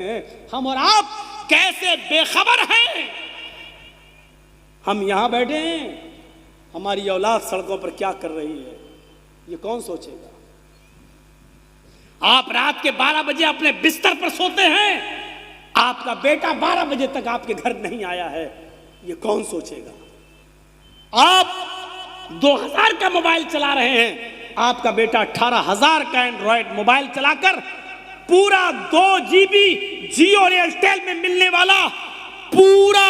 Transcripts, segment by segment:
हम और आप कैसे बेखबर हैं। हम यहां बैठे हैं, हमारी औलाद सड़कों पर क्या कर रही है ये कौन सोचेगा। आप रात के 12 बजे अपने बिस्तर पर सोते हैं, आपका बेटा 12 बजे तक आपके घर नहीं आया है, ये कौन सोचेगा। आप 2000 का मोबाइल चला रहे हैं, आपका बेटा 18,000 का एंड्रॉयड मोबाइल चलाकर पूरा 2 GB जियो और एयरटेल में मिलने वाला पूरा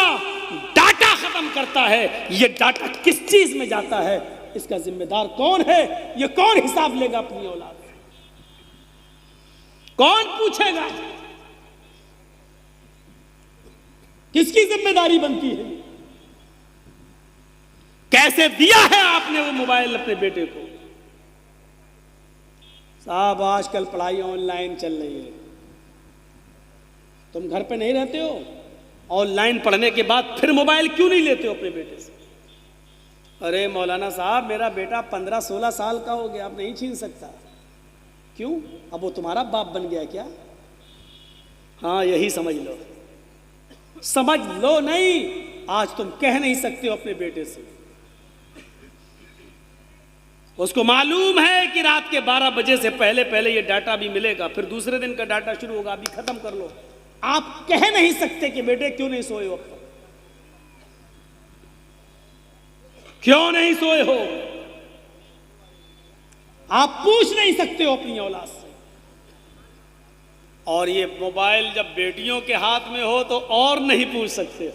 डाटा खत्म करता है। ये डाटा किस चीज में जाता है, इसका जिम्मेदार कौन है, ये कौन हिसाब लेगा अपनी औलाद से, कौन पूछेगा, किसकी जिम्मेदारी बनती है। कैसे दिया है आपने वो मोबाइल अपने बेटे को। साहब आजकल पढ़ाई ऑनलाइन चल रही है, तुम घर पे नहीं रहते हो, ऑनलाइन पढ़ने के बाद फिर मोबाइल क्यों नहीं लेते हो अपने बेटे से। अरे मौलाना साहब मेरा बेटा 15-16 साल का हो गया, अब नहीं छीन सकता। क्यों, अब वो तुम्हारा बाप बन गया क्या। हाँ यही समझ लो, समझ लो नहीं, आज तुम कह नहीं सकते हो अपने बेटे से। उसको मालूम है कि रात के 12 बजे से पहले पहले ये डाटा भी मिलेगा, फिर दूसरे दिन का डाटा शुरू होगा, अभी खत्म कर लो। आप कह नहीं सकते कि बेटे क्यों नहीं सोए हो, अब तक क्यों नहीं सोए हो। आप पूछ नहीं सकते हो अपनी औलाद से। और ये मोबाइल जब बेटियों के हाथ में हो तो और नहीं पूछ सकते,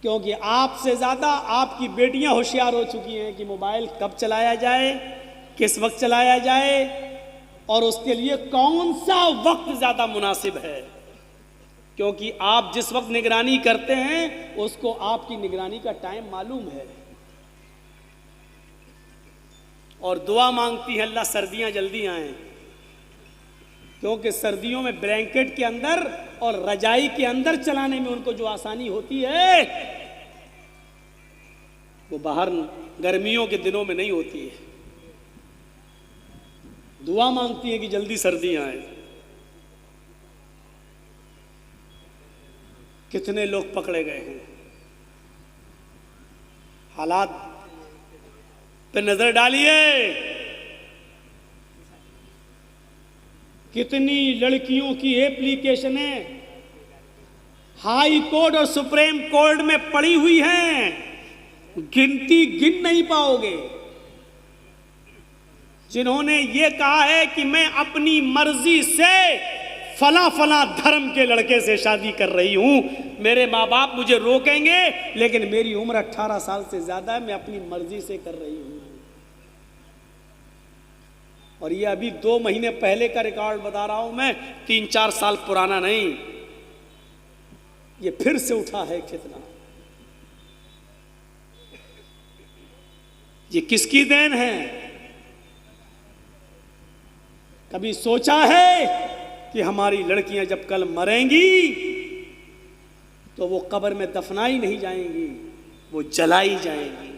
क्योंकि आपसे ज्यादा आपकी बेटियां होशियार हो चुकी हैं कि मोबाइल कब चलाया जाए, किस वक्त चलाया जाए और उसके लिए कौन सा वक्त ज्यादा मुनासिब है। क्योंकि आप जिस वक्त निगरानी करते हैं उसको आपकी निगरानी का टाइम मालूम है। और दुआ मांगती है अल्लाह सर्दियां जल्दी आएं, क्योंकि सर्दियों में ब्लैंकेट के अंदर और रजाई के अंदर चलाने में उनको जो आसानी होती है वो बाहर गर्मियों के दिनों में नहीं होती है। दुआ मांगती है कि जल्दी सर्दियां आए। कितने लोग पकड़े गए हैं, हालात पे नजर डालिए। कितनी लड़कियों की एप्लीकेशनें हाई कोर्ट और सुप्रीम कोर्ट में पड़ी हुई हैं, गिनती गिन नहीं पाओगे, जिन्होंने ये कहा है कि मैं अपनी मर्जी से फला फला धर्म के लड़के से शादी कर रही हूं, मेरे माँ बाप मुझे रोकेंगे लेकिन मेरी उम्र 18 साल से ज्यादा है, मैं अपनी मर्जी से कर रही हूं। और ये अभी 2 महीने पहले का रिकॉर्ड बता रहा हूं मैं, 3-4 साल पुराना नहीं, ये फिर से उठा है। कितना ये किसकी देन है। कभी सोचा है कि हमारी लड़कियां जब कल मरेंगी तो वो कब्र में दफनाई नहीं जाएंगी, वो जलाई जाएंगी।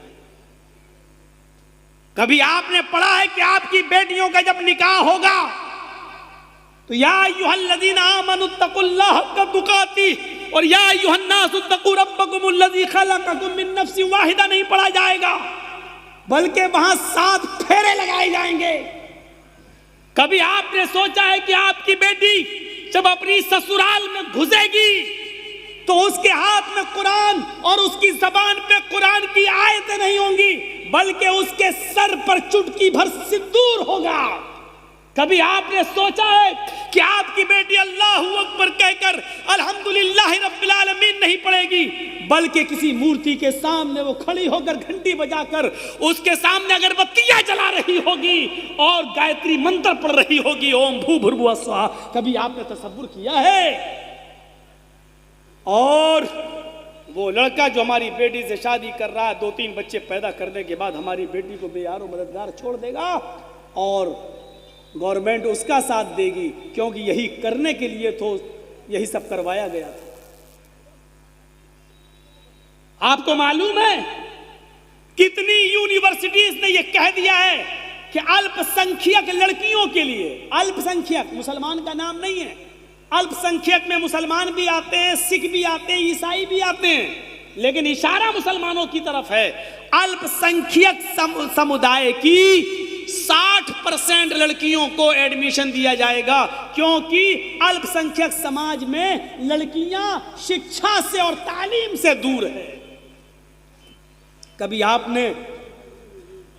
कभी आपने पढ़ा है कि आपकी बेटियों का जब निकाह होगा तो या अय्युहल्लज़ीना आमनुत्तकुल्लाह हक़्क़ तुक़ाती और या अय्युहन्नासुत्तक़ू रब्बकुमुल्लज़ी खलक़कुम मिन नफ्सिन वाहिदा नहीं पढ़ा जाएगा, बल्कि वहां 7 फेरे लगाए जाएंगे। कभी आपने सोचा है कि आपकी बेटी जब अपनी ससुराल में घुसेगी तो उसके हाथ में कुरान और उसकी जबान पे कुरान की आयतें नहीं होंगी, बल्कि उसके सर पर चुटकी भर सिंदूर होगा। कभी आपने सोचा है कि आपकी बेटी अल्लाहु अकबर कहकर अल्हम्दुलिल्लाह रब्बिल आलमीन नहीं पढ़ेगी, बल्कि किसी मूर्ति के सामने वो खड़ी होकर घंटी बजाकर उसके सामने अगरबत्तियां जला रही होगी और गायत्री मंत्र पढ़ रही होगी, ओम भूर्भुवः स्वः। कभी आपने तसव्वुर किया है। और वो लड़का जो हमारी बेटी से शादी कर रहा है, 2-3 बच्चे पैदा करने के बाद हमारी बेटी को बेयारो मददगार छोड़ देगा और गवर्नमेंट उसका साथ देगी, क्योंकि यही करने के लिए तो यही सब करवाया गया था। आपको मालूम है कितनी यूनिवर्सिटीज ने यह कह दिया है कि अल्पसंख्यक लड़कियों के लिए, अल्पसंख्यक मुसलमान का नाम नहीं है, अल्पसंख्यक में मुसलमान भी आते हैं, सिख भी आते हैं, ईसाई भी आते हैं, लेकिन इशारा मुसलमानों की तरफ है। अल्पसंख्यक समुदाय की 60% लड़कियों को एडमिशन दिया जाएगा, क्योंकि अल्पसंख्यक समाज में लड़कियां शिक्षा से और तालीम से दूर है। कभी आपने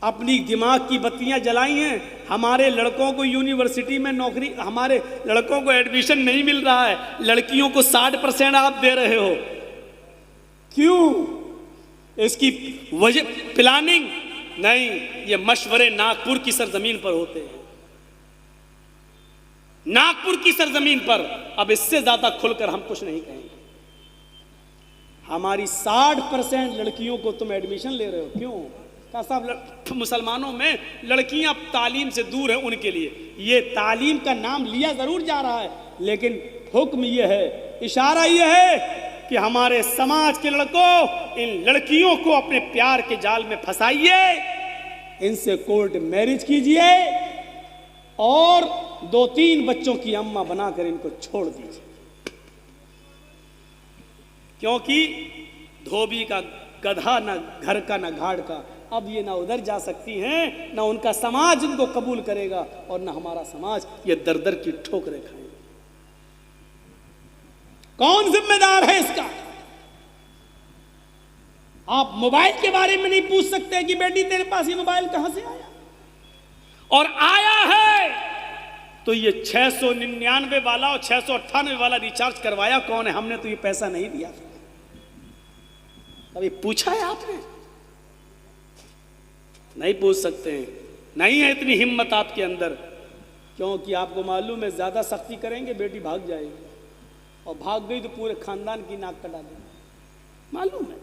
अपनी दिमाग की बत्तियां जलाई हैं? हमारे लड़कों को यूनिवर्सिटी में नौकरी, हमारे लड़कों को एडमिशन नहीं मिल रहा है, लड़कियों को 60% आप दे रहे हो, क्यों? इसकी वजह प्लानिंग नहीं, ये मशवरे नागपुर की सरजमीन पर होते हैं, नागपुर की सरजमीन पर। अब इससे ज्यादा खुलकर हम कुछ नहीं कहेंगे। हमारी 60% लड़कियों को तुम एडमिशन ले रहे हो, क्यों? का साहब मुसलमानों में लड़कियां तालीम से दूर है, उनके लिए ये तालीम का नाम लिया जरूर जा रहा है, लेकिन हुक्म ये है, इशारा ये है कि हमारे समाज के लड़कों, इन लड़कियों को अपने प्यार के जाल में फंसाइए, इनसे कोर्ट मैरिज कीजिए और 2-3 बच्चों की अम्मा बनाकर इनको छोड़ दीजिए, क्योंकि धोबी का गधा ना घर का ना घाट का। अब ये ना उधर जा सकती हैं, ना उनका समाज इनको कबूल करेगा, और ना हमारा समाज ये दर दर की ठोकरें खाएगा। कौन जिम्मेदार है इसका? आप मोबाइल के बारे में नहीं पूछ सकते कि बेटी तेरे पास ये मोबाइल कहां से आया, और आया है तो ये 699 वाला और 698 वाला रिचार्ज करवाया कौन है? हमने तो ये पैसा नहीं दिया। कभी पूछा है आपने? नहीं पूछ सकते हैं, नहीं है इतनी हिम्मत आपके अंदर, क्योंकि आपको मालूम है ज्यादा सख्ती करेंगे बेटी भाग जाएगी, और भाग गई तो पूरे खानदान की नाक कटा देंगे, मालूम है।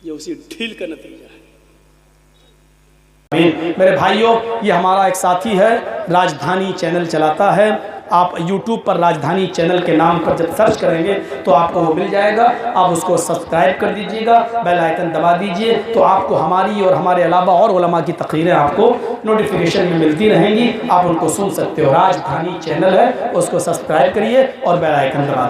ये उसी ढील का नतीजा है। मेरे भाइयों, ये हमारा एक साथी है, राजधानी चैनल चलाता है। आप YouTube पर राजधानी चैनल के नाम पर जब सर्च करेंगे तो आपको वो मिल जाएगा। आप उसको सब्सक्राइब कर दीजिएगा, बेल आइकन दबा दीजिए, तो आपको हमारी और हमारे अलावा और उलमा की तकरीरें आपको नोटिफिकेशन में मिलती रहेंगी, आप उनको सुन सकते हो। राजधानी चैनल है, उसको सब्सक्राइब करिए और बेल आइकन दबा दीजिए।